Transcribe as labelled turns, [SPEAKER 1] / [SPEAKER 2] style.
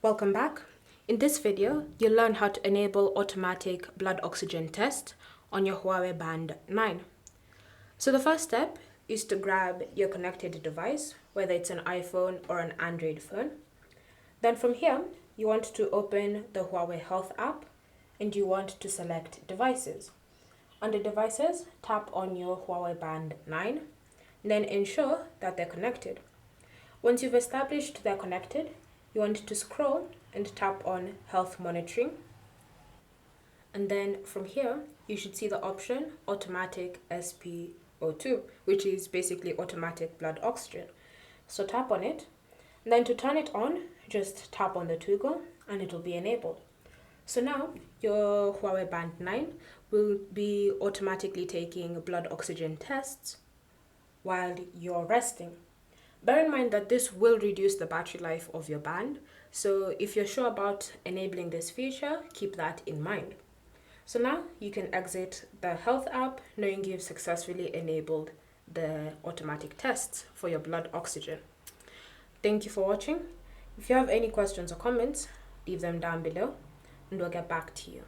[SPEAKER 1] Welcome back. In this video, you'll learn how to enable automatic blood oxygen test on your Huawei Band 9. So the first step is to grab your connected device, whether it's an iPhone or an Android phone. Then from here, you want to open the Huawei Health app and you want to select devices. Under devices, tap on your Huawei Band 9, then ensure that they're connected. Once you've established they're connected, you want to scroll and tap on Health Monitoring. And then from here, you should see the option Automatic SpO2, which is basically automatic blood oxygen. So tap on it. And then to turn it on, just tap on the toggle and it will be enabled. So now your Huawei Band 9 will be automatically taking blood oxygen tests while you're resting. Bear in mind that this will reduce the battery life of your band, so if you're sure about enabling this feature, keep that in mind. So now you can exit the Health app knowing you've successfully enabled the automatic tests for your blood oxygen. Thank you for watching. If you have any questions or comments, leave them down below and we'll get back to you.